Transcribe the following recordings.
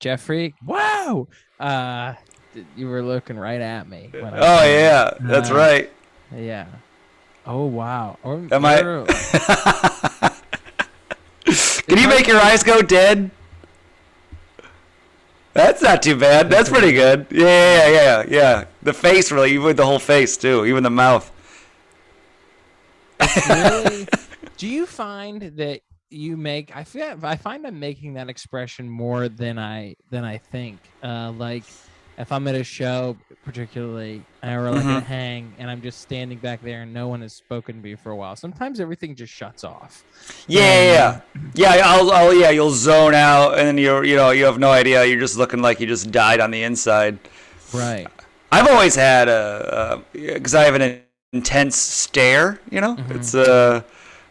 Jeffrey, wow. You were looking right at me. Oh yeah, that's right. Yeah. Oh wow. Am I? Can you make your eyes go dead? That's not too bad. That's pretty good. Yeah. The face, really, even the whole face too, even the mouth. Really, do you find that you make? I find I'm making that expression more than I think. Like if I'm at a show, particularly, or like at a hang, and I'm just standing back there and no one has spoken to me for a while. Sometimes everything just shuts off. Yeah. You'll zone out, and then you have no idea. You're just looking like you just died on the inside. Right. I've always had because I have an intense stare. It's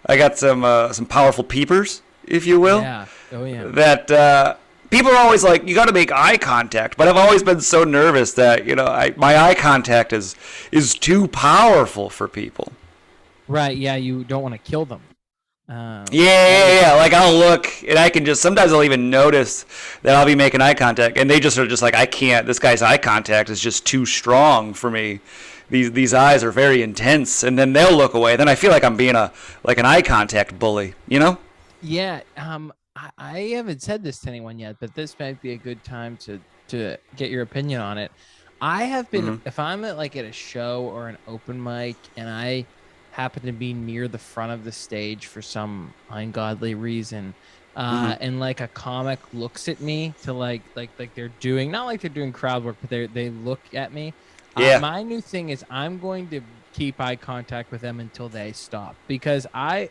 I got some powerful peepers, if you will. Yeah. Oh yeah. That people are always like, you got to make eye contact, but I've always been so nervous that my eye contact is too powerful for people. Right. Yeah. You don't want to kill them. Yeah. Like I'll look, and I can sometimes I'll even notice that I'll be making eye contact, and they just are just like, I can't. This guy's eye contact is just too strong for me. These eyes are very intense, and then they'll look away. Then I feel like I'm being an eye contact bully. Yeah. I haven't said this to anyone yet, but this might be a good time to get your opinion on it. I have been, if I'm at a show or an open mic, and I happen to be near the front of the stage for some ungodly reason, and like a comic looks at me to like they're doing, not like they're doing crowd work, but they look at me. Yeah. My new thing is I'm going to keep eye contact with them until they stop, because I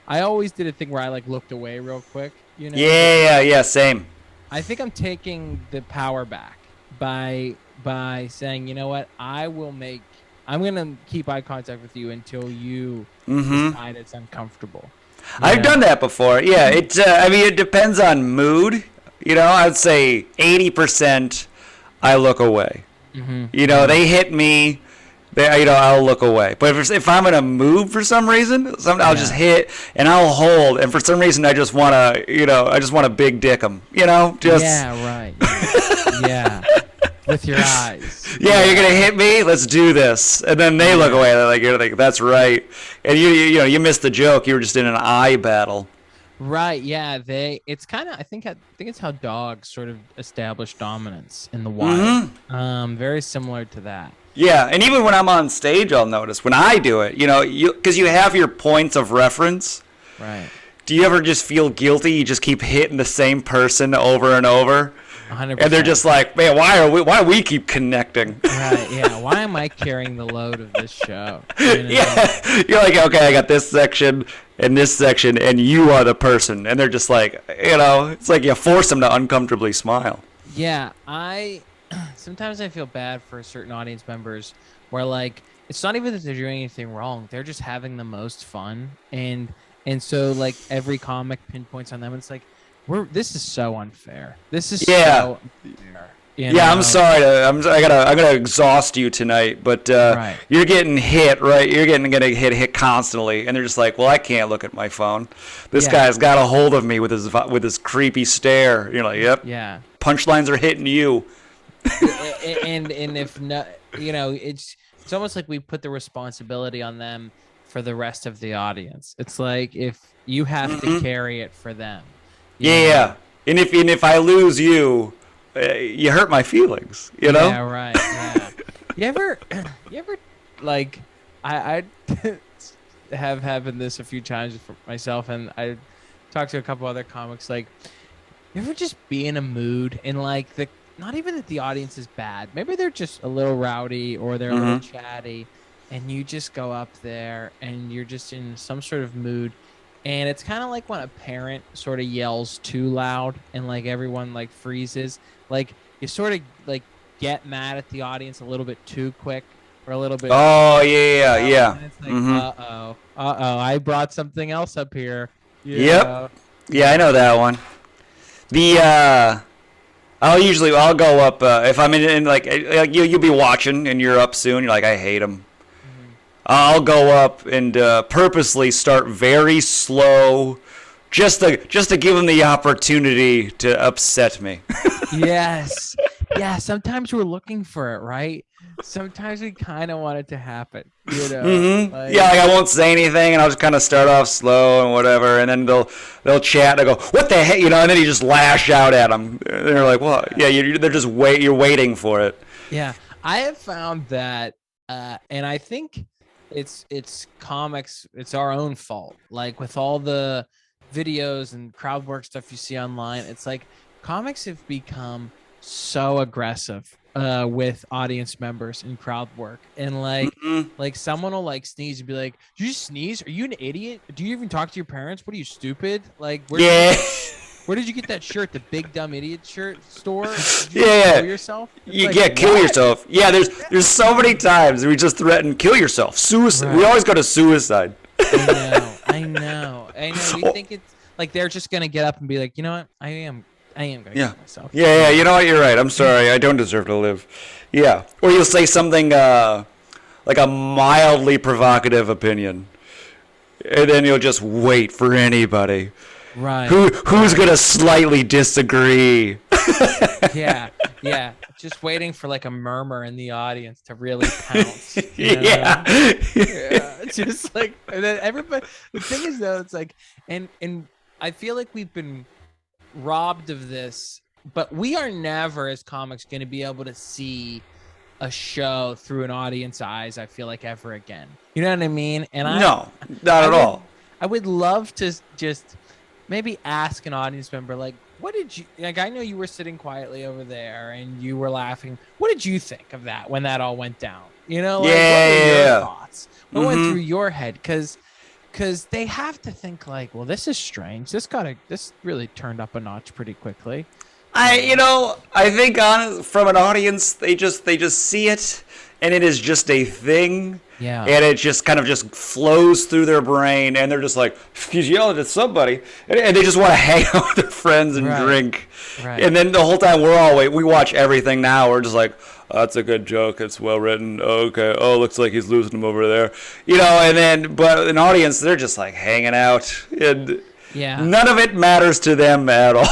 always did a thing where I looked away real quick. Yeah, same. I think I'm taking the power back by saying, you know what, I'm gonna keep eye contact with you until you decide it's uncomfortable. I've done that before. Yeah, it depends on mood. I'd say 80% I look away. They hit me. I'll look away. But if I'm in a mood for some reason, I'll just hit and I'll hold. And for some reason, I just want to big dick them. Just. Yeah, right. Yeah. With your eyes. Yeah, you're gonna hit me. Let's do this. And then they look away. They're like, you're like, that's right. And you missed the joke. You were just in an eye battle. Right. Yeah. It's kind of. I think it's how dogs sort of establish dominance in the wild. Very similar to that. Yeah, and even when I'm on stage, I'll notice when I do it. Because you have your points of reference. Right. Do you ever just feel guilty? You just keep hitting the same person over and over. 100%. And they're just like, man, why do we keep connecting? Right, yeah. Why am I carrying the load of this show? Yeah. You're like, okay, I got this section and this section, and you are the person. And they're just like, it's like you force them to uncomfortably smile. Yeah, sometimes I feel bad for certain audience members where it's not even that they're doing anything wrong. They're just having the most fun. And so every comic pinpoints on them. It's like, this is so unfair. This is so unfair. Yeah, I'm sorry. I'm gonna exhaust you tonight, but you're getting hit, right? You're gonna hit constantly, and they're just like, well, I can't look at my phone. This guy's got a hold of me with his creepy stare. You're like, yep. Yeah. Punchlines are hitting you. and if not, it's almost like we put the responsibility on them for the rest of the audience. It's like if you have to carry it for them. Yeah. And if I lose you, you hurt my feelings, know? Yeah, right. Yeah. You ever I have happened this a few times for myself, and I talked to a couple other comics, you ever just be in a mood and not even that the audience is bad, maybe they're just a little rowdy or they're a little chatty, and you just go up there and you're just in some sort of mood. And it's kind of like when a parent sort of yells too loud and everyone freezes. You sort of get mad at the audience a little bit too quick or a little bit. Oh yeah. And it's like, I brought something else up here. Yep. Yeah, I know that one. I'll go up if I'm in you'll be watching and you're up soon. You're like, I hate him. I'll go up and purposely start very slow, just to give them the opportunity to upset me. Yes. Yeah, sometimes we're looking for it, right? Sometimes we kind of want it to happen, Yeah, like I won't say anything, and I'll just kind of start off slow and whatever, and then they'll chat. And I go, "What the heck?" And then you just lash out at them. And they're like, "Well, yeah, they're just you're waiting for it." Yeah, I have found that, and I think it's comics. It's our own fault. Like with all the videos and crowd work stuff you see online, it's like comics have become so aggressive with audience members in crowd work, and like someone will like sneeze and be like, "Did you sneeze? Are you an idiot? Do you even talk to your parents? What are you, stupid? Like where did you get that shirt? The big dumb idiot shirt store? Did you kill yourself? Kill yourself. Yeah, there's so many times we just threaten kill yourself, suicide. Right. We always go to suicide. I know. We think it's like they're just gonna get up and be like, you know what? I am gonna kill myself. Yeah. You know what? You're right. I'm sorry. I don't deserve to live. Yeah. Or you'll say something like a mildly provocative opinion, and then you'll just wait for anybody. Right. Who's gonna slightly disagree? Yeah. Just waiting for like a murmur in the audience to really pounce. Yeah. Just like, and then everybody. The thing is though, it's like, and I feel like we've been robbed of this, but we are never as comics going to be able to see a show through an audience eyes. I feel like ever again. You know what I mean? And not at all. I would love to just maybe ask an audience member, like, what did you, like, I know you were sitting quietly over there and you were laughing. What did you think of that when that all went down? What were your thoughts? What went through your head? Because they have to think like, well, this is strange. This really turned up a notch pretty quickly. I think from an audience, they just see it, and it is just a thing. Yeah. And it just kind of just flows through their brain, and they're just like, he's yelling at somebody, and they just want to hang out with their friends and drink. Right. And then the whole time we watch everything now. We're just like, oh, that's a good joke. It's well written. Oh, okay. Oh, looks like he's losing him over there. But an audience, they're just like hanging out, and none of it matters to them at all.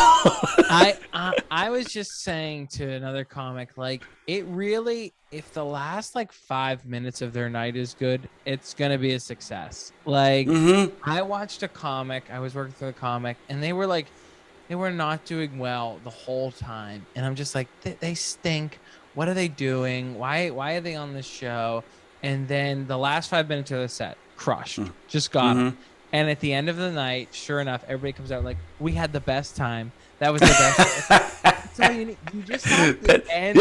I was just saying to another comic, like, it really, if the last like 5 minutes of their night is good, it's gonna be a success. Like, I watched a comic, I was working through a comic, and they were not doing well the whole time, and I'm just like, they stink. What are they doing? Why are they on this show? And then the last 5 minutes of the set, crushed, just got them. And at the end of the night, sure enough, everybody comes out like, we had the best time. That was the best. That's all you need. You just have to end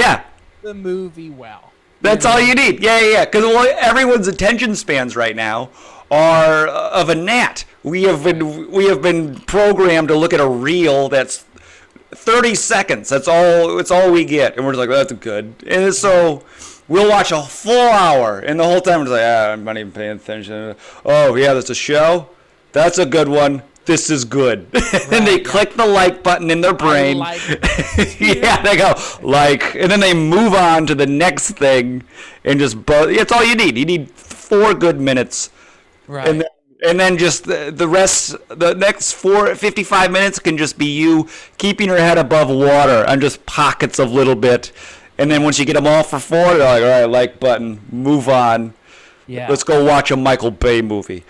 the movie well. That's all you need. Yeah. Because everyone's attention spans right now are of a gnat. We have been programmed to look at a reel that's 30 seconds. That's all. It's all we get, and we're just like, that's good. And so we'll watch a full hour, and the whole time we're just like, I'm not even paying attention. Oh yeah, that's a show. That's a good one. This is good. And they click the like button in their brain. Yeah, they go like, and then they move on to the next thing, and just it's all you need. You need 4 good minutes, right? And then just the rest, the next 55 minutes can just be you keeping your head above water on just pockets of little bit. And then once you get them all for 4, they're like, all right, like button, move on. Yeah. Let's go watch a Michael Bay movie.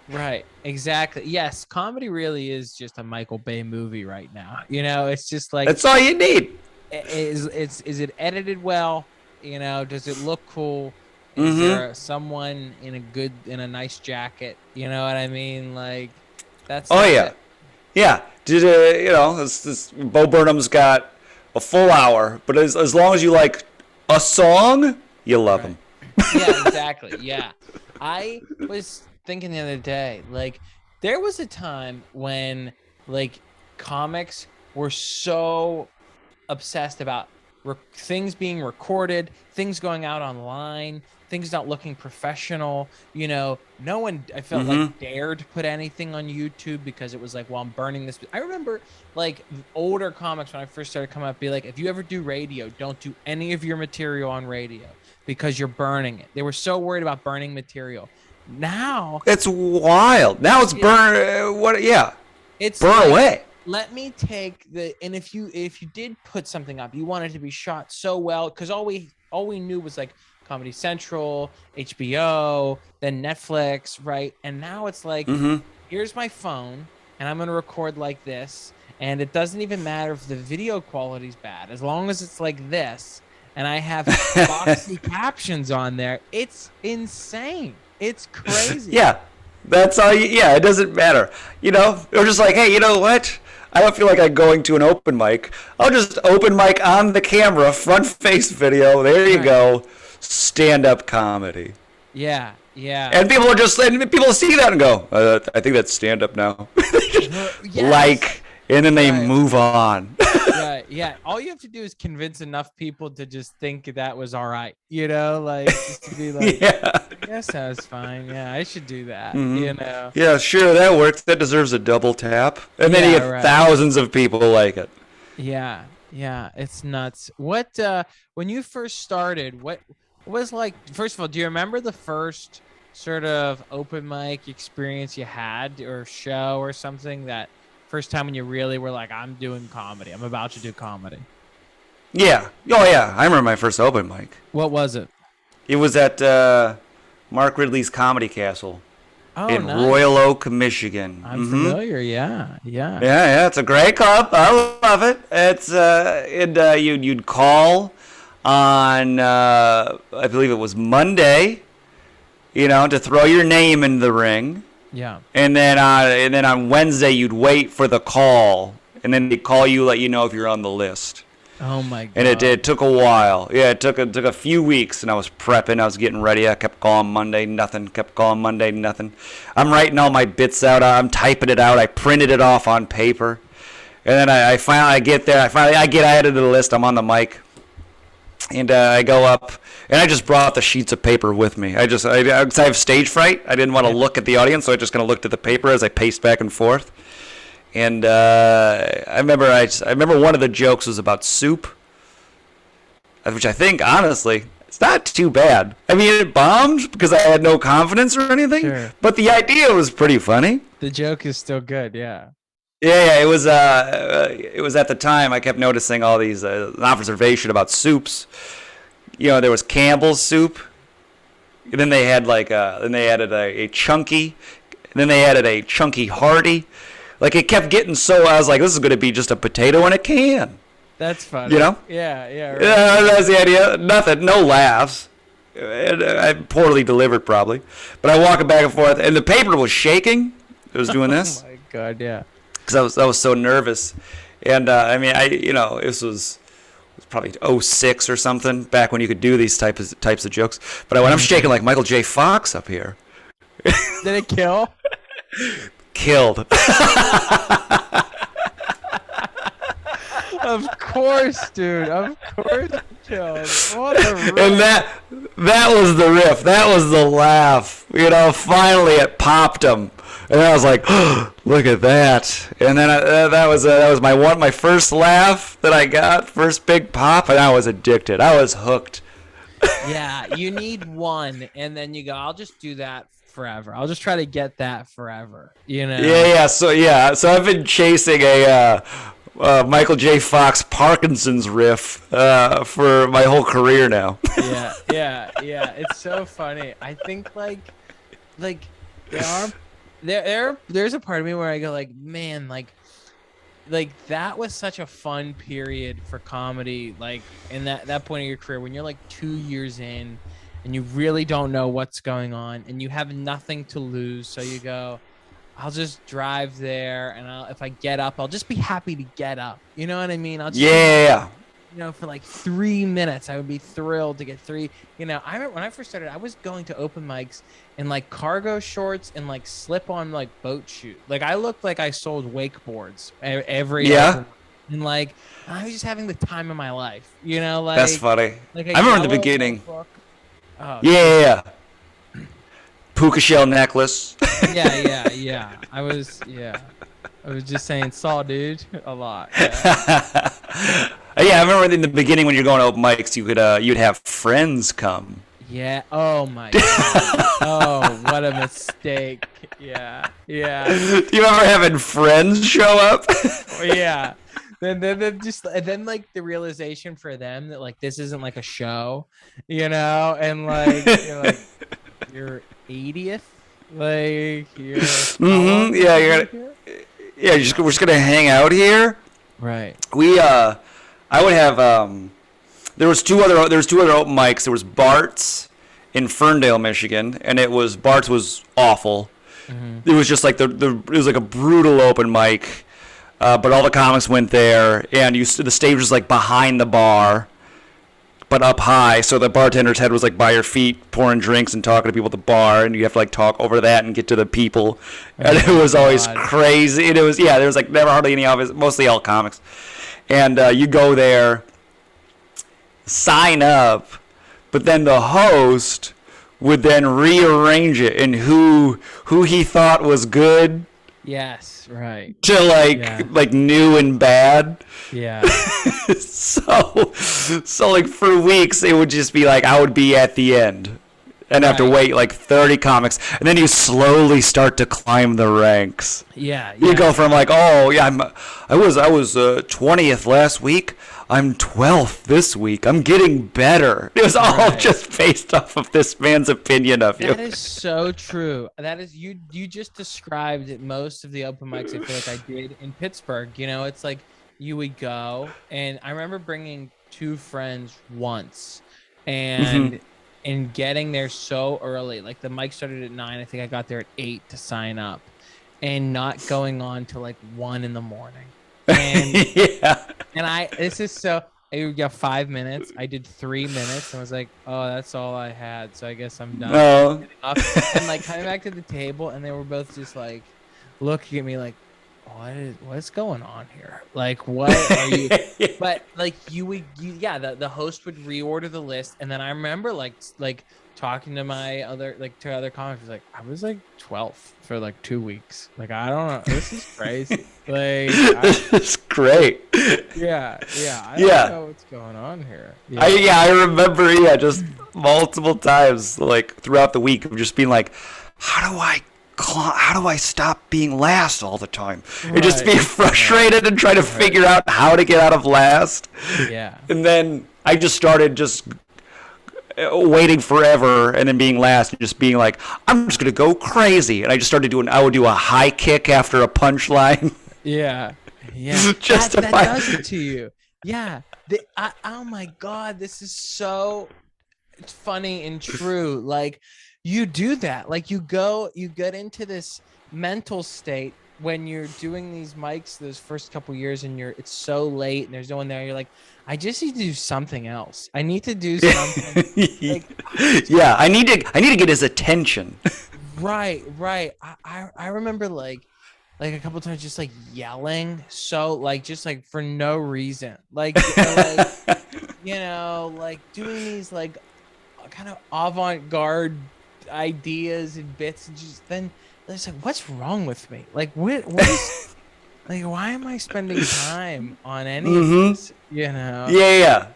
Right. Exactly. Yes. Comedy really is just a Michael Bay movie right now. It's just like, that's all you need. Is it edited well? Does it look cool? Is there someone in a nice jacket? You know what I mean? Like, that's. Oh yeah. Yeah. Bo Burnham's got a full hour, but as long as you like a song, you love him. Yeah, exactly. Yeah. I was thinking the other day, like, there was a time when like comics were so obsessed about things being recorded, things going out online, things not looking professional. No one, I felt like, dared put anything on YouTube because it was like, well, I'm burning this. I remember like older comics when I first started coming up, be like, if you ever do radio, don't do any of your material on radio because you're burning it. They were so worried about burning material. Now it's wild. Now it's burn. It's burn like, away. let me take and if you did put something up, you want it to be shot so well, because all we knew was like Comedy Central, HBO, then Netflix, right? And now it's like, here's my phone, and I'm gonna record like this, and it doesn't even matter if the video quality's bad, as long as it's like this, and I have boxy captions on there. It's insane. It's crazy. Yeah, that's all. Yeah, it doesn't matter. You know, or just like, hey, you know what? I don't feel like I'm going to an open mic. I'll just open mic on the camera, front face video. There you go. Stand-up comedy. Yeah. And people see that and go, I think that's stand-up now. Like, and then they move on. Right. Yeah. All you have to do is convince enough people to just think that was all right. You know, like, just to be like, I guess that was fine. Yeah, I should do that. You know. Yeah, sure, that works. That deserves a double tap. And then you get thousands of people like it. Yeah. It's nuts. What when you first started, what was like? First of all, do you remember the first sort of open mic experience you had, or show or something, that first time when you really were like, I'm doing comedy, I'm about to do comedy? Yeah. Oh, yeah. I remember my first open mic. What was it? It was at Mark Ridley's Comedy Castle in nice. Royal Oak, Michigan. I'm familiar. Yeah. Yeah. It's a great club. I love it. It's you'd call on I believe it was Monday, you know, to throw your name in the ring. Yeah. And then on Wednesday you'd wait for the call, and then they'd call you, let you know if you're on the list. Oh my god. And it took a while. Yeah, it took a few weeks, and I was prepping, I was getting ready. I kept calling Monday, nothing. Kept calling Monday, nothing. I'm writing all my bits out. I'm typing it out. I printed it off on paper. And then I finally get there. I get added to the list. I'm on the mic. And I go up, and I just brought the sheets of paper with me. I have stage fright. I didn't want to look at the audience, so I just kind of looked at the paper as I paced back and forth. And I remember one of the jokes was about soup, which I think, honestly, it's not too bad. I mean, it bombed because I had no confidence or anything, but the idea was pretty funny. The joke is still good, yeah. Yeah, it was at the time I kept noticing all these an observation about soups. You know, there was Campbell's soup, and then they had then they added a chunky, and then they added a chunky hearty. Like, it kept getting so, I was like, this is going to be just a potato in a can. That's funny. You know? Yeah, right. Yeah, that's the idea. Nothing, no laughs. I poorly delivered, probably. But I walk it back and forth, and the paper was shaking. It was doing this. Oh my god, yeah. Because I was so nervous. And I mean, this was probably 06 or something, back when you could do these types of jokes. But I'm shaking like Michael J. Fox up here. Did it kill? Killed. Of course, dude. Of course it killed. What a riff. And that was the riff. That was the laugh. You know, finally it popped him. And I was like, oh, look at that. And then that was my first laugh that I got, first big pop, and I was addicted. I was hooked. Yeah, you need one, and then you go, I'll just do that forever. I'll just try to get that forever. You know? Yeah. So I've been chasing a Michael J. Fox Parkinson's riff for my whole career now. Yeah. It's so funny. I think like there's a part of me where I go like, man, like that was such a fun period for comedy, like in that point of your career when you're like 2 years in and you really don't know what's going on and you have nothing to lose, so you go, I'll just drive there, and if I get up, I'll just be happy to get up. You know what I mean? I'll just you know, for like 3 minutes, I would be thrilled to get three. You know, I remember when I first started, I was going to open mics in like cargo shorts and like slip-on like boat shoes. Like I looked like I sold wakeboards every open, and like I was just having the time of my life. You know, like that's funny. Like I remember in the beginning. Oh, yeah. Puka shell necklace. Yeah. I was just saying saw, dude, a lot. Yeah. Yeah, I remember in the beginning when you're going to open mics, you'd have friends come. Yeah. Oh my God. Oh, what a mistake. Yeah. Yeah. Do you remember having friends show up? Yeah. Then like the realization for them that like this isn't like a show, and like you're like you're 80th, like you're how long Yeah, did you be here? we're just gonna hang out here. Right. I would have there's two other open mics. There was Bart's in Ferndale, Michigan, and Bart's was awful. It was just like it was like a brutal open mic, but all the comics went there, and the stage was like behind the bar, but up high, so the bartender's head was like by your feet, pouring drinks and talking to people at the bar, and you have to like talk over that and get to the people, and it was always crazy. And it was there was like never hardly any of it, mostly all comics, and you go there, sign up, but then the host would then rearrange it in who he thought was good. Yes, right. To like new and bad. Yeah. so like for weeks it would just be like I would be at the end and have to wait like 30 comics, and then you slowly start to climb the ranks. Yeah. You go from like, oh yeah, I was 20th last week. I'm 12th this week. I'm getting better. It was all just based off of this man's opinion of you. That is so true. That is you just described most of the open mics I feel like I did in Pittsburgh. It's like you would go, and I remember bringing two friends once, and getting there so early. Like the mic started at 9. I think I got there at 8 to sign up, and not going on till like 1 in the morning. And this is so I got 5 minutes. I did 3 minutes and I was like, oh, that's all I had. So I guess I'm done. No. And like coming back to the table, and they were both just like looking at me like, what's going on here? Like, what are you? But like the host would reorder the list, and then I remember like talking to my other comics, like I was like 12th for like 2 weeks. Like I don't know, this is crazy. Like it's great. Yeah. I don't know what's going on here. I remember just multiple times like throughout the week of just being like, how do I stop being last all the time? And just being frustrated and trying to figure out how to get out of last. Yeah. And then I just started waiting forever and then being last and just being like, I'm just going to go crazy. And I just started I would do a high kick after a punchline. Yeah. Just that does it to you. Yeah. Oh my God, this is so funny and true. Like you do that. Like you get into this mental state when you're doing these mics those first couple years, and it's so late and there's no one there. You're like, I just need to do something else. I need to do something. I need to get his attention. Right. I remember like a couple of times just like yelling, so like just like for no reason, like like doing these like kind of avant-garde ideas and bits, and just then it's like, what's wrong with me? Like what is like, why am I spending time on any of this? Yeah,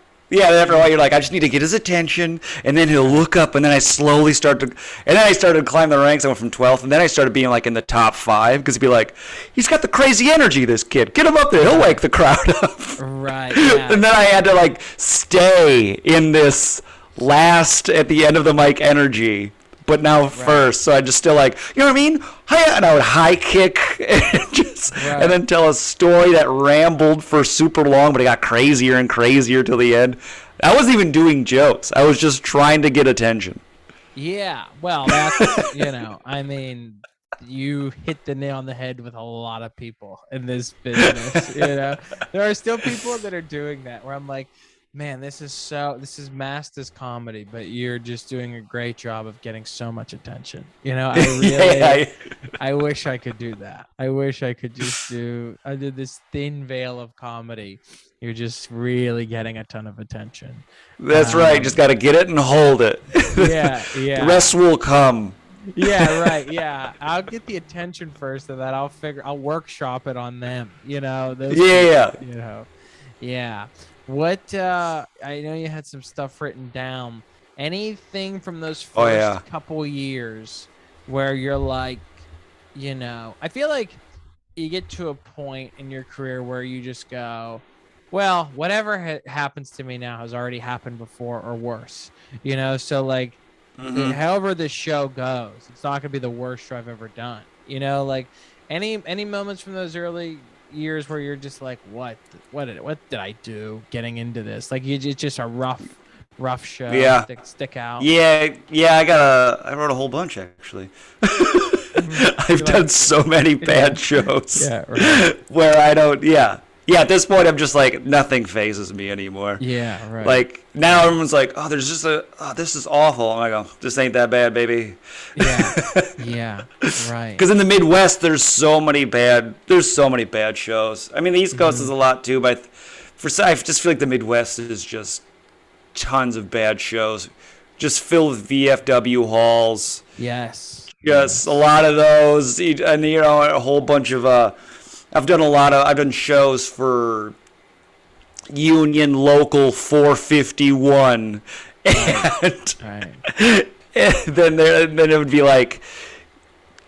after a while you're like, I just need to get his attention, and then he'll look up, and then I started to climb the ranks. I went from 12th, and then I started being like in the top 5, because he'd be like, he's got the crazy energy, this kid. Get him up there. He'll wake the crowd up. Right. Yeah. And then I had to like stay in this last at the end of the mic energy, but now first. So I just still like, you know what I mean? Hiya, and I would high kick and then tell a story that rambled for super long, but it got crazier and crazier till the end. I wasn't even doing jokes. I was just trying to get attention. Yeah, well, that's, I mean, you hit the nail on the head with a lot of people in this business. There are still people that are doing that where I'm like, man, this is masked as comedy, but you're just doing a great job of getting so much attention. I wish I could do that. I wish I could just under this thin veil of comedy, you're just really getting a ton of attention. That's right. Just got to get it and hold it. Yeah. The rest will come. Yeah, right. Yeah, I'll get the attention first, and then I'll workshop it on them. Yeah. What I know you had some stuff written down. anything from those first Oh yeah. couple years where you're like, I feel like you get to a point in your career where you just go, well, whatever happens to me now has already happened before or worse, so like, however this show goes, it's not gonna be the worst show I've ever done, like any moments from those early years where you're just like, what did I do getting into this? Like, it's just a rough show. Yeah. Stick out. Yeah. I wrote a whole bunch actually. I've done so many bad shows. Yeah, right. Where I don't. Yeah. At this point, I'm just like, nothing phases me anymore. Yeah, right. Like now, everyone's like, oh, there's just this is awful. I'm like, oh, this ain't that bad, baby. Yeah, right. Because in the Midwest, there's so many bad shows. I mean, the East Coast is a lot too, but I just feel like the Midwest is just tons of bad shows, just filled with VFW halls. Yes. Yes, a lot of those, and a whole bunch of. I've done shows for Union Local 451, and, and then it would be like,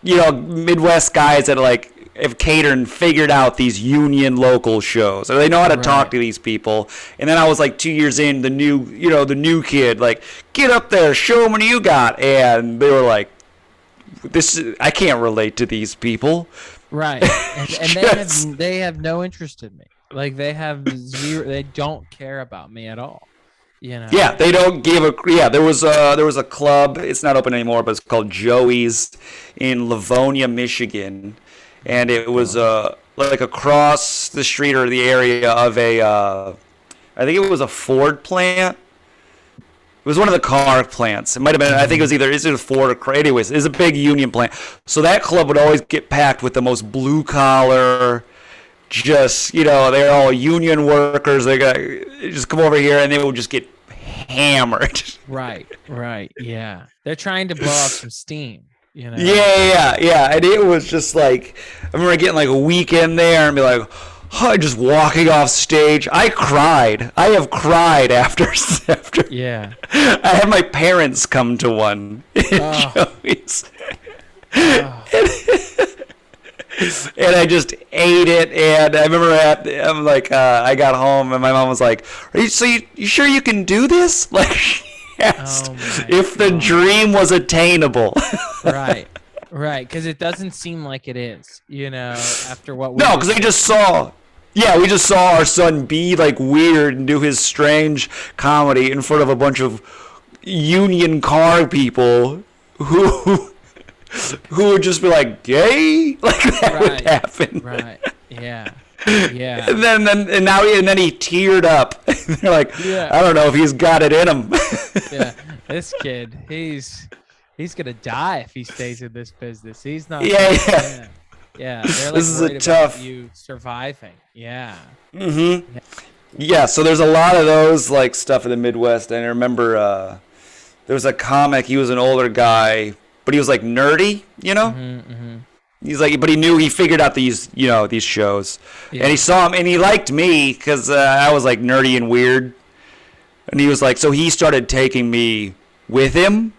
Midwest guys that like have catered and figured out these Union Local shows, or they know how to talk to these people. And then I was like 2 years in, the new kid, like, get up there, show them what you got, and they were like, I can't relate to these people. Right. And they have no interest in me. Like, they have zero, they don't care about me at all. Yeah, they don't give a. Yeah, there was a club. It's not open anymore, but it's called Joey's in Livonia, Michigan, and it was like across the street or the area of I think it was a Ford plant. It was one of the car plants. It might have been. I think it was either Ford or. Anyways, it was a big union plant. So that club would always get packed with the most blue collar. Just, they're all union workers. They got just come over here and they would just get hammered. Right. Yeah. They're trying to blow off some steam, Yeah. And it was just like, I remember getting like a weekend there and be like, just walking off stage. I cried. I have cried after. Yeah. I had my parents come to one. And I just ate it, and I remember I got home, and my mom was like, you sure you can do this? Like, yes, if the dream was attainable. Right, because it doesn't seem like it is, after what we... No, because we just saw our son be, like, weird and do his strange comedy in front of a bunch of union car people who would just be like, gay? Like, that would happen. Right. Yeah. And then he teared up. They're like, I don't know if he's got it in him. Yeah. This kid, he's gonna die if he stays in this business. He's not. Yeah. They're like, this is a tough. You surviving. Yeah. Mm-hmm. Yeah. So there's a lot of those like stuff in the Midwest. And I remember there was a comic. He was an older guy. But he was like nerdy, He's like, but he figured out these shows, and he saw him, and he liked me because I was like nerdy and weird, and he was like, so he started taking me with him.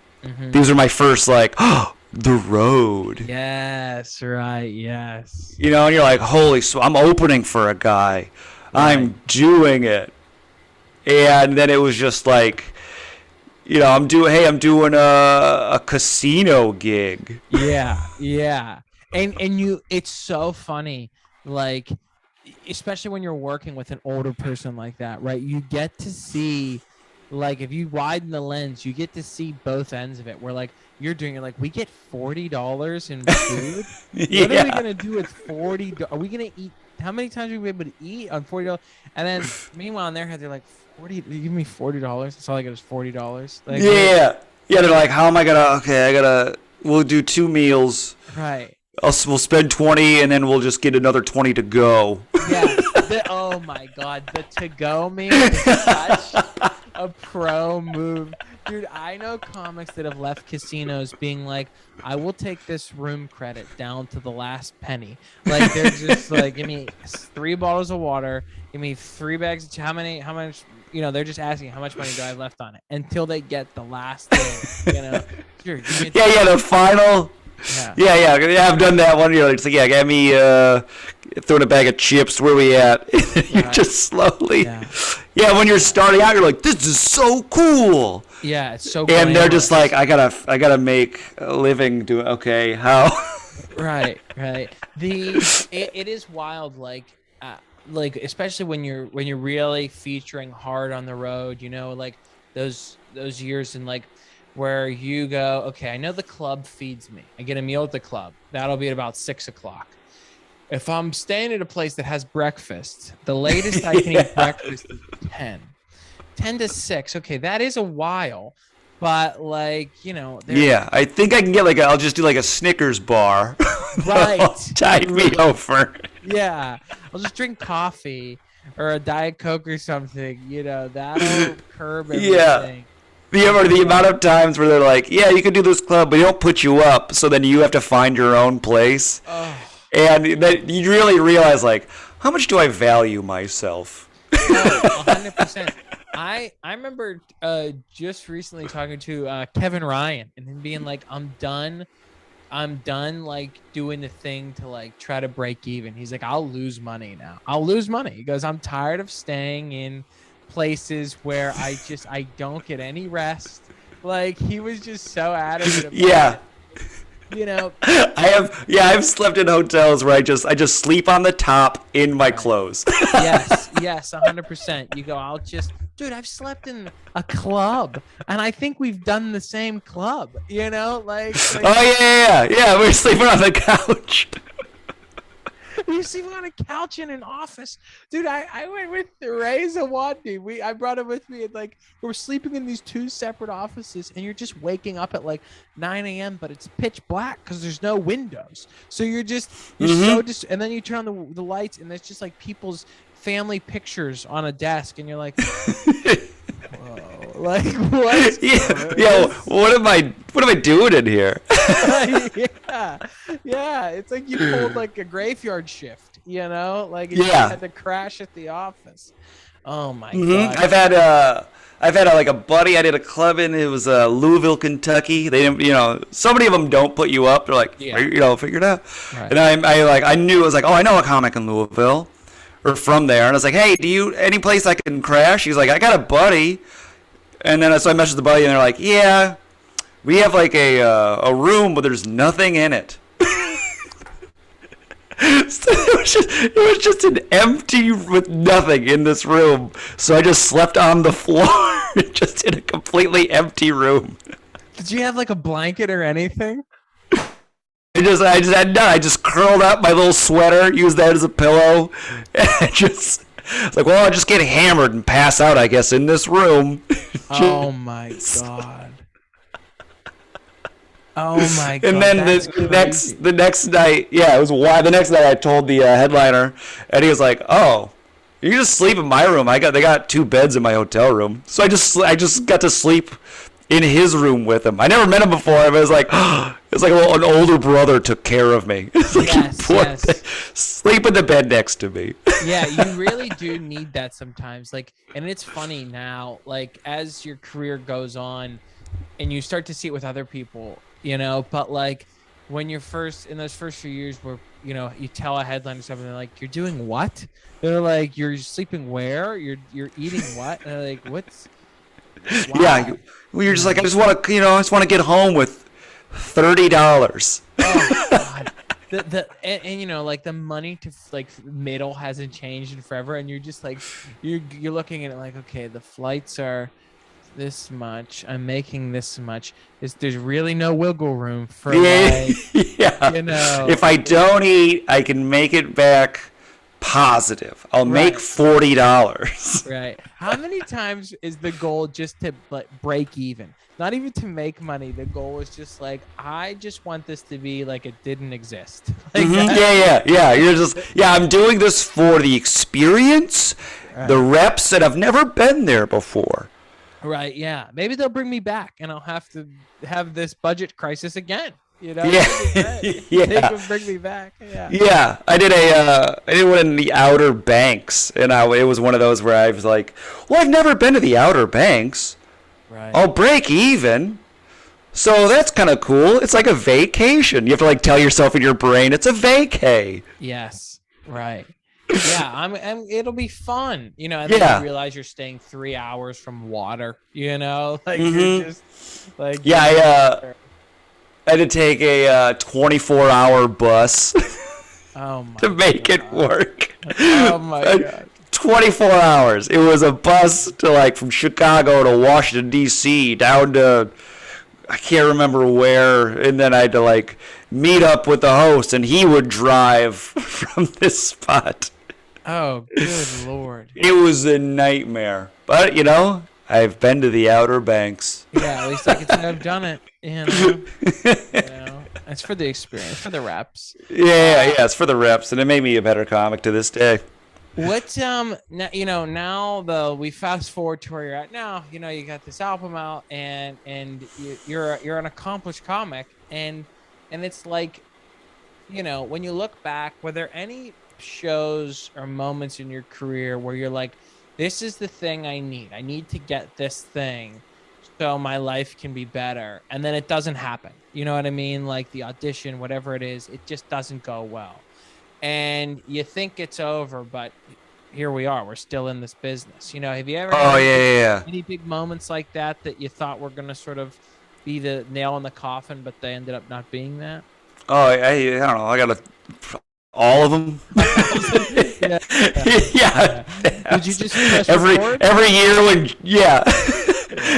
These were my first like, the road. Yes, right, yes. And you're like, holy, I'm opening for a guy, I'm doing it, and then it was just like. I'm doing a casino gig. Yeah. And it's so funny, like, especially when you're working with an older person like that, right? You get to see, like, if you widen the lens, you get to see both ends of it. Where like you're like, we get $40 in food. What are we gonna do with $40? Are we gonna eat? How many times are we able to eat on $40? And then meanwhile in their head they're like, $40? You give me $40? That's all I get is $40. Like, they're like, how am I gonna? We'll do 2 meals. Right. We'll spend 20, and then we'll just get another 20 to go. Yeah. Oh my God, the to-go meal. a pro move. Dude, I know comics that have left casinos being like, I will take this room credit down to the last penny. Like, they're just like, give me 3 bottles of water, give me 3 bags. How much, they're just asking how much money do I have left on it until they get the last thing, Sure, the final. Yeah, I've done that one. You're like, get me throwing a bag of chips. Where we at? You just slowly. Yeah, when you're starting out, you're like, this is so cool. Yeah, it's so. And they're just like, I gotta make a living doing. Okay, how? Right. It is wild, like especially when you're really featuring hard on the road. Like those years and like. Where you go, okay, I know the club feeds me. I get a meal at the club. That'll be at about 6 o'clock. If I'm staying at a place that has breakfast, the latest I can eat breakfast is 10 to 6. Okay, that is a while, but like, I think I can get I'll just do a Snickers bar. Right. Tide me over. Yeah, I'll just drink coffee or a Diet Coke or something. That'll curb everything. Yeah. The amount of times where they're like, yeah, you can do this club, but they don't put you up, so then you have to find your own place. Oh. And that you really realize, like, how much do I value myself? 100%. I remember just recently talking to Kevin Ryan and him being like, I'm done like doing the thing to like try to break even. He's like, I'll lose money now. He goes, I'm tired of staying in places where I don't get any rest. Like, he was just so adamant about it. I've slept in hotels where I just sleep on the top in my clothes. yes 100%. You go, I've slept in a club and I think we've done the same club, like oh yeah, we're sleeping on the couch. You see me on a couch in an office, dude. I went with Ray Zawadi. I brought him with me, and like we're sleeping in these 2 separate offices, and you're just waking up at like 9 a.m. But it's pitch black because there's no windows. So you're and then you turn on the lights, and it's just like people's family pictures on a desk, and you're like, whoa, like what? What am I doing in here? yeah, it's like you pulled like a graveyard shift, like you had to crash at the office. Oh my god. I've had a buddy I did a club in. It was Louisville, Kentucky. They didn't, so many of them don't put you up. They're like, figure it out. Right. And I knew, I was like, oh, I know a comic in Louisville or from there. And I was like, hey, any place I can crash? He's like, I got a buddy. And then so I messaged the buddy, and they're like, yeah, we have like a room, but there's nothing in it. So it was just an empty with nothing in this room. So I just slept on the floor, just in a completely empty room. Did you have like a blanket or anything? I just curled up my little sweater, used that as a pillow, and it's like, well, I'll just get hammered and pass out, I guess, in this room. Oh my god. Oh my god. And then the next night, it was wild. The next night I told the headliner, and he was like, "Oh, you can just sleep in my room. They got 2 beds in my hotel room." So I just got to sleep in his room with him. I never met him before, but it was like an older brother took care of me. It's like, yes. Sleep in the bed next to me. Yeah, you really do need that sometimes. Like, and it's funny now, like as your career goes on and you start to see it with other people, but like when you're in those first few years where, you tell a headline or something, they're like, you're doing what? They're like, you're sleeping where? You're eating what? And they're like, what's... Wow. Yeah, you're just like, I just want to get home with $30. Oh god. And like the money to like middle hasn't changed in forever, and you're just like you're looking at it like, okay, the flights are this much, I'm making this much. There's really no wiggle room for if I don't eat, I can make it back positive. I'll make $40. Right. How many times is the goal just to break even? Not even to make money. The goal is just like, I just want this to be like it didn't exist. Like Yeah. You're just, I'm doing this for the experience, the reps, and I've never been there before. Right. Yeah. Maybe they'll bring me back and I'll have to have this budget crisis again. You know, Yeah, that'd be great. They yeah, could bring me back. Yeah. yeah. I did one in the Outer Banks, and it was one of those where I was like, well, I've never been to the Outer Banks. Right. I'll break even. So that's kind of cool. It's like a vacation. You have to like tell yourself in your brain it's a vacay. Yes. Right. Yeah. It'll be fun. You know, and then Yeah. you realize you're staying 3 hours from water, you know, like Mm-hmm. you're just like, Yeah, I had to take a 24-hour bus oh my to make it God. work. Oh my God. 24 hours. It was a bus to like from Chicago to Washington D.C. down to I can't remember where, and then I had to like meet up with the host, and he would drive from this spot. Oh, good Lord. It was a nightmare, but you know, I've been to the Outer Banks. Yeah, at least I can say I've done it. You know, it's for the experience, for the reps. Yeah, it's for the reps, and it made me a better comic to this day. What now, you know, now though we fast forward to where you're at now, you know, you got this album out and you're an accomplished comic, and it's like, you know, when you look back, were there any shows or moments in your career where you're like, this is the thing I need to get this thing so my life can be better, and then it doesn't happen, you know what I mean? Like the audition, whatever it is, it just doesn't go well, and you think it's over, but here we are, we're still in this business, you know? Have you ever Oh had yeah. any big moments like that you thought were going to sort of be the nail in the coffin, but they ended up not being that? Oh, I don't know. I got all of them. Yeah. Yeah. Did you just press every record? every year when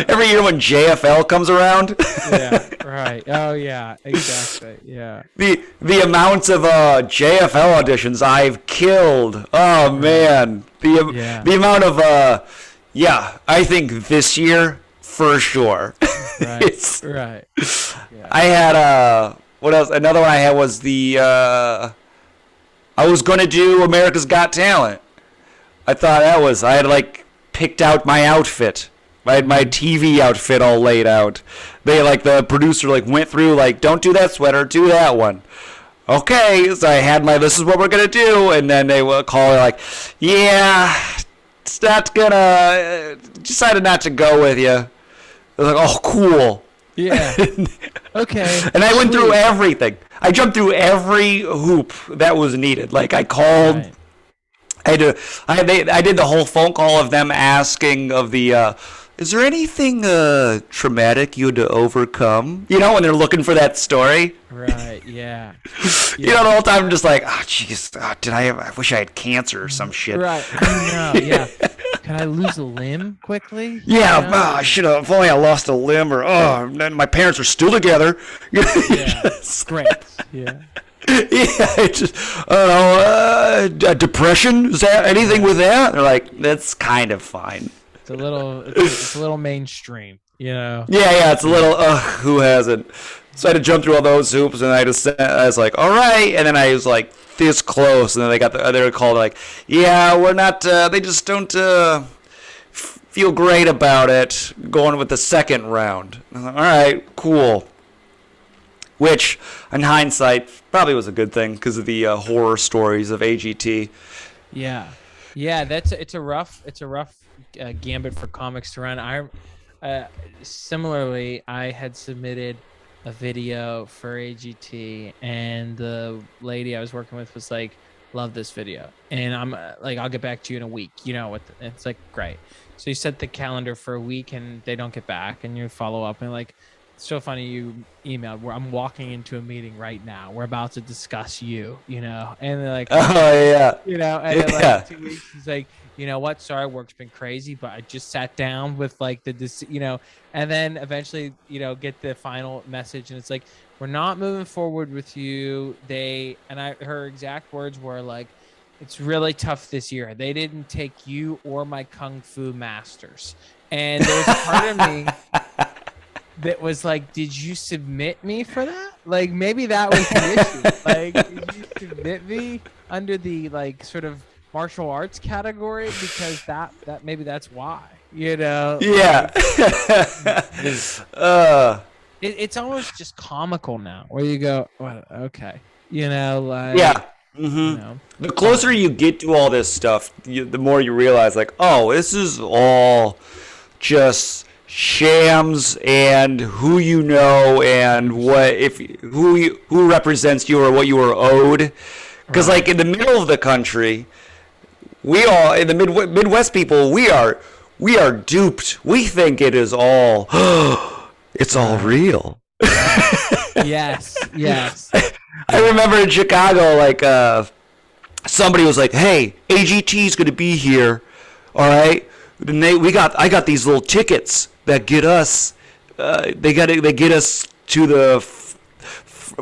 every year when JFL comes around, Yeah, right. Oh yeah, exactly. Yeah. the amounts of JFL auditions I've killed. Oh man, the amount of I think this year for sure. Right. Right. Yeah. I had what else? Another one I had was I was going to do America's Got Talent. I had like picked out my outfit. I had my TV outfit all laid out. They like the producer like went through like, don't do that sweater, do that one. Okay, so I had this is what we're going to do, and then they will call it like, yeah, it's not gonna, decided not to go with you. I was like, oh, cool. Yeah. Okay. And I went through Sweet. everything. I jumped through every hoop that was needed. Like I called, Right. I did the whole phone call of them asking of the, is there anything traumatic you had to overcome? You know, when they're looking for that story. Right. Yeah. You know, the whole time I'm just like, oh, jeez, I wish I had cancer or some shit. Right. I know. Yeah. Can I lose a limb quickly? Yeah, You know? I should have. If only I lost a limb, or my parents are still together. Yeah. Great. Yeah. Yeah, I don't know. Depression? Is that anything with that? They're like, that's kind of fine. It's a little mainstream, you know. Yeah, it's a little. Who hasn't? So I had to jump through all those hoops, and I was like, all right, and then I was like this close, and then they were called like, yeah, we're not. They just don't feel great about it going with the second round. I was like, all right, cool. Which, in hindsight, probably was a good thing because of the horror stories of AGT. Yeah, it's a rough gambit for comics to run. Similarly, I had submitted a video for AGT, and the lady I was working with was like, "Love this video," and I'm like, "I'll get back to you in a week." You know, it's like great. So you set the calendar for a week, and they don't get back, and you follow up, and like. It's so funny you emailed where I'm walking into a meeting right now. We're about to discuss you, you know, and they're like, oh yeah, you know, and then like 2 weeks, he's like, you know what? Sorry, work's been crazy, but I just sat down with like you know, and then eventually, you know, get the final message, and it's like, we're not moving forward with you. Her exact words were like, it's really tough this year. They didn't take you or my kung fu masters, and there was a part of me that was like, did you submit me for that? Like, maybe that was the issue. Like, did you submit me under the, like, sort of martial arts category because that maybe that's why, you know. Yeah. It's almost just comical now, where you go, well, okay, you know, like Yeah. you know, The closer you get to all this stuff, the more you realize, like, oh, this is all just shams and who you know and who represents you or what you were owed. Because like in the middle of the country, we all in the Midwest people, we are duped. We think it is all it's all real. yes. I remember in Chicago, like somebody was like, "Hey, AGT's gonna be here, all right." And I got these little tickets that get us. They get us to the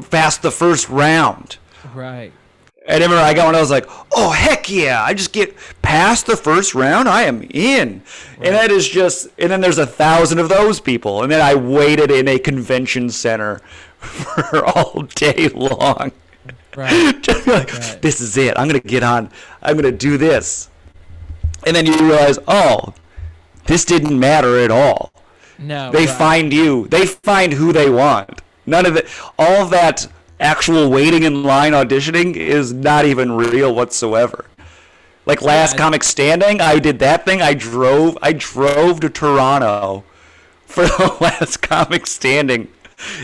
past the first round. Right. And I remember I got one. I was like, "Oh heck yeah! I just get past the first round. I am in." Right. And that is just. And then there's 1,000 of those people. And then I waited in a convention center for all day long. Right. Just like, this is it. I'm gonna get on. I'm gonna do this. And then you realize, oh, this didn't matter at all. No. They find you. They find who they want. None of it. All of that actual waiting in line auditioning is not even real whatsoever. Like Last Comic Standing, I did that thing. I drove to Toronto for the Last Comic Standing.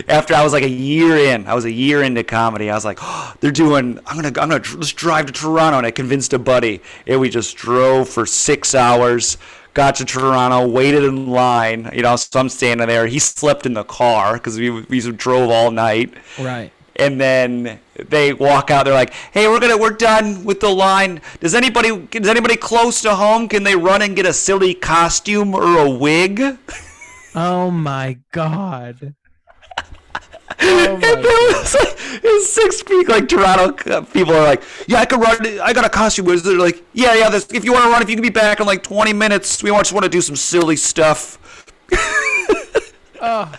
After I was like a year in, I was a year into comedy. I was like, oh, I'm gonna let's drive to Toronto, and I convinced a buddy, and we just drove for 6 hours. Got to Toronto, waited in line, you know. So I'm standing there. He slept in the car because we drove all night. Right. And then they walk out. They're like, "Hey, we're done with the line. Does anybody close to home? Can they run and get a silly costume or a wig?" Oh my God. And it was like, it was 6 feet. Like Toronto people are like, "Yeah, I can run. I got a costume." They're like, "Yeah. If you want to run, if you can be back in like 20 minutes, we just want to do some silly stuff." Oh.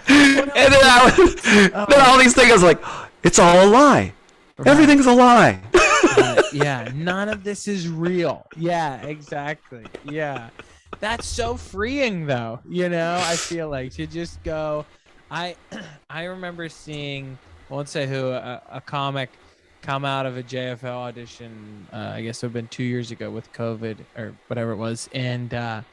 And then all these things, I was like, it's all a lie. Right. Everything's a lie. Yeah, none of this is real. Yeah, exactly. Yeah. That's so freeing, though. You know, I feel like to just go. I remember seeing, I won't say who, a comic come out of a JFL audition. I guess it would have been 2 years ago with COVID or whatever it was, and I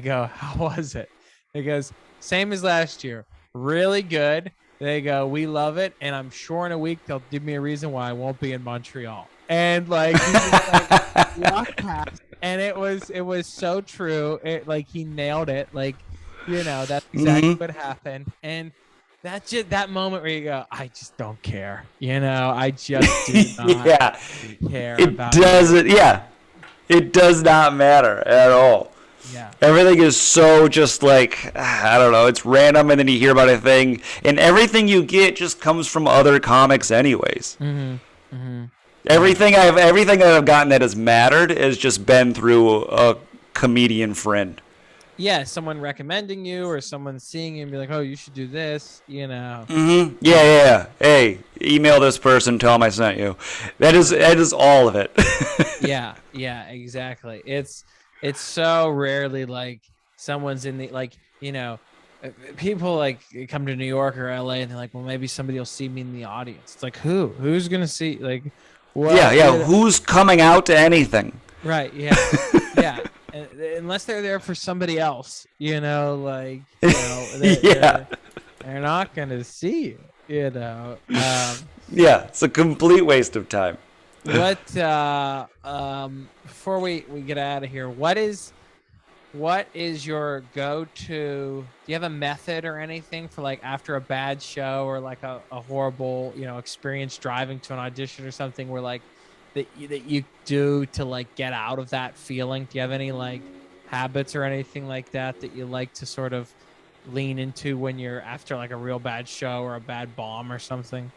go, "How was it?" He goes, "Same as last year. Really good." They go, "We love it, and I'm sure in a week they'll give me a reason why I won't be in Montreal." And like, he just, like walked past, and it was so true. It like he nailed it. Like, you know, that's exactly what happened. And that's just that moment where you go, "I just don't care." You know, I just do not care. It doesn't. Yeah, it does not matter at all. Yeah. Everything is so just like, I don't know, it's random, and then you hear about a thing, and everything you get just comes from other comics anyways. Everything I've gotten that has mattered has just been through a comedian friend. Yeah, someone recommending you or someone seeing you and be like, "Oh, you should do this," you know. Yeah. Hey, email this person, tell them I sent you. That is all of it. Yeah, exactly. It's so rarely like someone's in the, like, you know, people like come to New York or LA and they're like, "Well, maybe somebody will see me in the audience." It's like, who's going to see, like, what? Yeah. Who's coming out to anything? Right. Yeah. Yeah. Unless they're there for somebody else, you know, like, you know, they're not going to see you, you know. Yeah. It's a complete waste of time. What before we get out of here, what is your go-to? Do you have a method or anything for like after a bad show or like a horrible, you know, experience driving to an audition or something where like that you do to like get out of that feeling? Do you have any like habits or anything like that you like to sort of lean into when you're after like a real bad show or a bad bomb or something?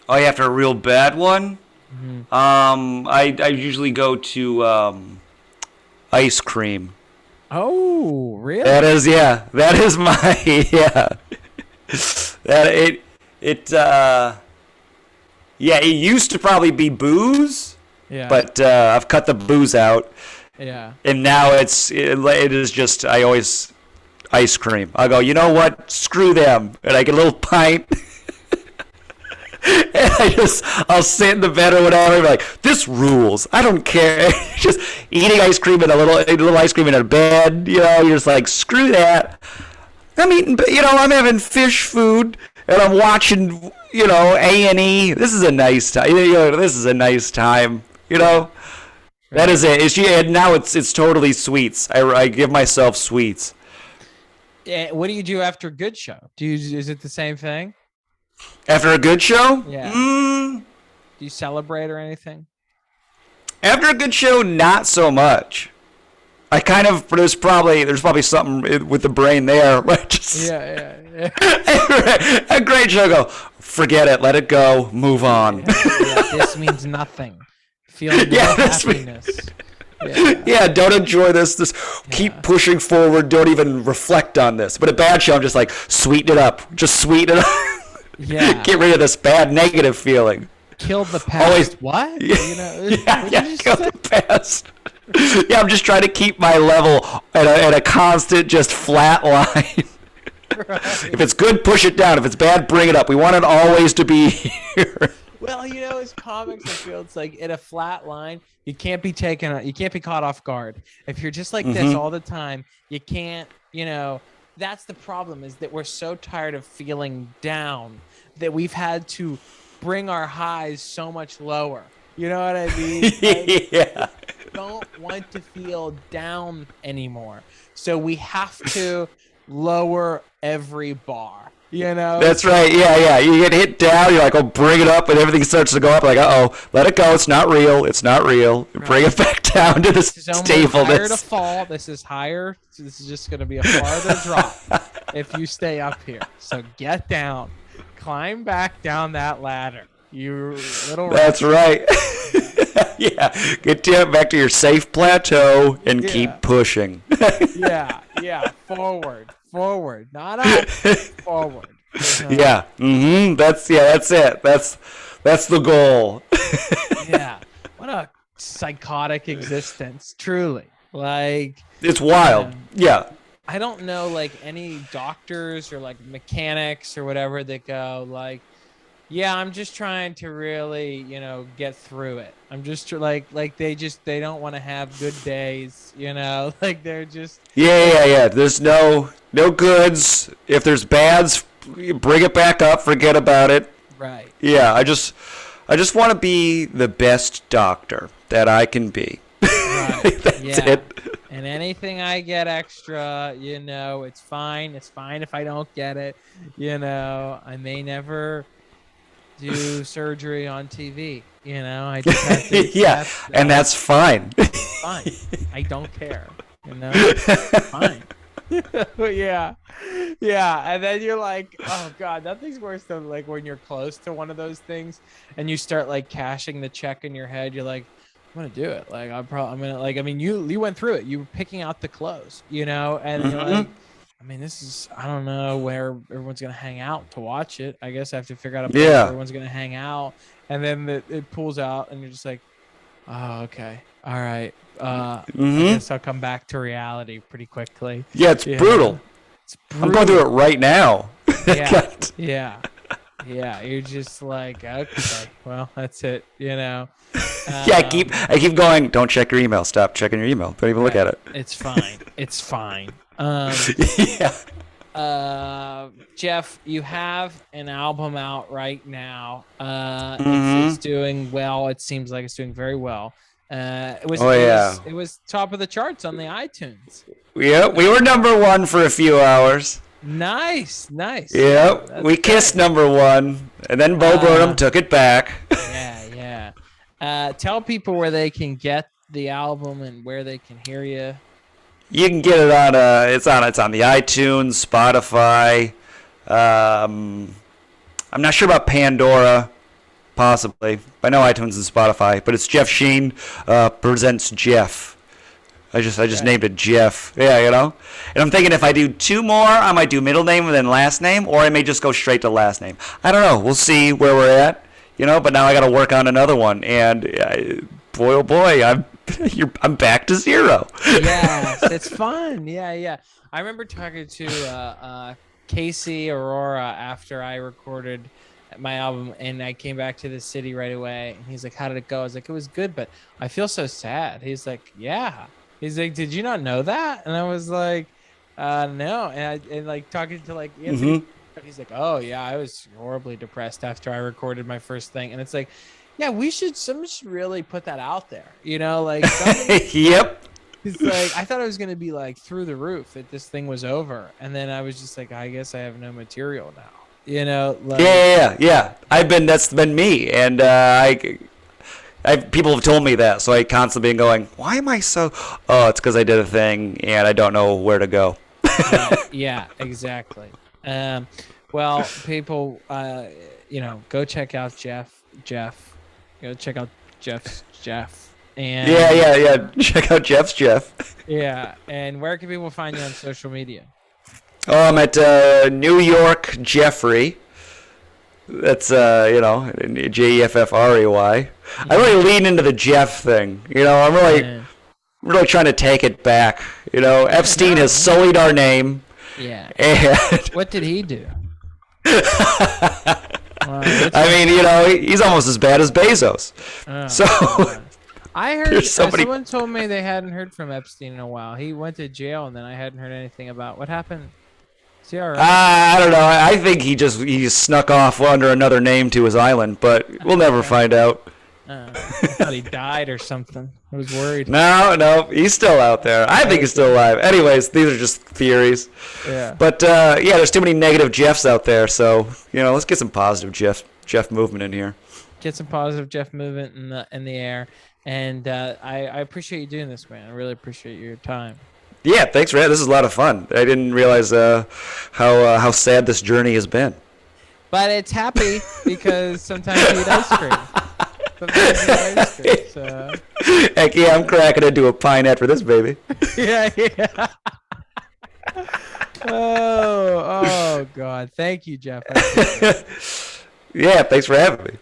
Oh, yeah, after a real bad one? I usually go to ice cream. Oh, really? That is my Yeah, it used to probably be booze. Yeah. But I've cut the booze out. Yeah. And now it is just, I always ice cream. I go, you know what? Screw them. And I get a little pint. And I'll sit in the bed or whatever and be like, this rules. I don't care. Just eating ice cream and a little ice cream in a bed. You know, you're just like, screw that. I'm eating, I'm having fish food and I'm watching, A&E. This is a nice time. This is a nice time. That is it. And now it's totally sweets. I give myself sweets. What do you do after a good show? Is it the same thing? After a good show? Yeah. Do you celebrate or anything? After a good show, not so much. I kind of there's probably something with the brain there. Yeah. A great show. Go. Forget it. Let it go. Move on. Yeah, this means nothing. Feel no happiness. Yeah, don't enjoy this. Keep pushing forward. Don't even reflect on this. But a bad show, I'm just like, sweeten it up. Just sweeten it up. Yeah. Get rid of this bad negative feeling. Kill the past. Always, what? Kill the past. Yeah, I'm just trying to keep my level at a constant, just flat line. Right. If it's good, push it down. If it's bad, bring it up. We want it always to be here. Well, as comics, I feel it's like at a flat line, you can't be caught off guard. If you're just like this all the time, you can't, that's the problem, is that we're so tired of feeling down that we've had to bring our highs so much lower. You know what I mean? Yeah. Don't want to feel down anymore. So we have to lower every bar. That's right. Yeah. You get hit down. You're like, oh, bring it up, and everything starts to go up. Like, let it go. It's not real. It's not real. Right. Bring it back down to the stableness. Higher to fall. This is higher. This is just going to be a farther drop if you stay up here. So get down, climb back down that ladder. You little. That's right. Yeah. Get back to your safe plateau and keep pushing. Yeah. Forward, not up. Forward. Yeah. That's it. That's the goal. Yeah. What a psychotic existence, truly. Like, it's wild. Yeah. I don't know any doctors or mechanics or whatever that go yeah, I'm just trying to really, get through it. I'm just they don't want to have good days, they're just. Yeah. There's no goods. If there's bads, bring it back up. Forget about it. Right. Yeah. I just want to be the best doctor that I can be. Right. That's it. And anything I get extra, it's fine. It's fine if I don't get it. I may never do surgery on TV. I just have to yeah, and that's fine. Fine. I don't care. Fine. Yeah. And then you're like, oh God, nothing's worse than when you're close to one of those things and you start cashing the check in your head. You're like, I'm gonna do it. I'm gonna you went through it. You were picking out the clothes, and you're like, this is, I don't know where everyone's going to hang out to watch it. I guess I have to figure out a place where everyone's going to hang out. And then it pulls out and you're just like, oh, okay. All right. I guess I'll come back to reality pretty quickly. Yeah, it's brutal. It's brutal. I'm going through it right now. Yeah. You're just like, okay, well, that's it, Yeah, I keep going, don't check your email. Stop checking your email. Don't even look at it. It's fine. Jeff, you have an album out right now. It's doing well. It seems like it's doing very well. It was top of the charts on the iTunes. Yeah, we were number one for a few hours. Nice. Yeah, we kissed number one, and then Bo Burnham took it back. Yeah. Tell people where they can get the album and where they can hear you. You can get it on it's on the iTunes, Spotify. I'm not sure about Pandora, possibly. I know iTunes and Spotify, but it's Jeff Scheen presents Jeff. I just named it Jeff. Yeah, And I'm thinking if I do two more, I might do middle name and then last name, or I may just go straight to last name. I don't know. We'll see where we're at. But now I got to work on another one, and boy, oh boy, I'm back to zero. Yes, it's fun. Yeah. I remember talking to Casey Aurora after I recorded my album, and I came back to the city right away. And he's like, "How did it go?" I was like, "It was good, but I feel so sad." He's like, "Yeah." He's like, "Did you not know that?" And I was like, "No." And like talking to like Anthony, he's like, "Oh yeah, I was horribly depressed after I recorded my first thing." And it's like, yeah, someone should really put that out there. Like Yep. it's like I thought it was gonna be like through the roof that this thing was over, and then I was just like, I guess I have no material now. Like, Yeah. That's been me, and people have told me that, so I constantly been going, why am I so? Oh, it's because I did a thing and I don't know where to go. yeah, exactly. Well, people, go check out Jeff. Go check out Jeff. And Yeah. Check out Jeff's Jeff. Yeah, and where can people find you on social media? Oh, I'm at New York Jeffrey. That's Jeffrey. I really lean into the Jeff thing. I'm really trying to take it back. Epstein has sullied our name. Yeah. And what did he do? He's almost as bad as Bezos. So I heard someone told me they hadn't heard from Epstein in a while. He went to jail, and then I hadn't heard anything about what happened. Is he all right? I don't know. I think he snuck off under another name to his island, but we'll never find out. I thought he died or something. I was worried. No, he's still out there. I think he's still alive. Anyways, these are just theories. Yeah. But there's too many negative Jeffs out there, so let's get some positive Jeff movement in here. Get some positive Jeff movement in the air, and I appreciate you doing this, man. I really appreciate your time. Yeah, thanks, Red. This is a lot of fun. I didn't realize how sad this journey has been. But it's happy because sometimes you eat ice cream. So. Heck yeah, I'm cracking into a pine after this, baby. Yeah. Oh God. Thank you, Jeff. Yeah, thanks for having me.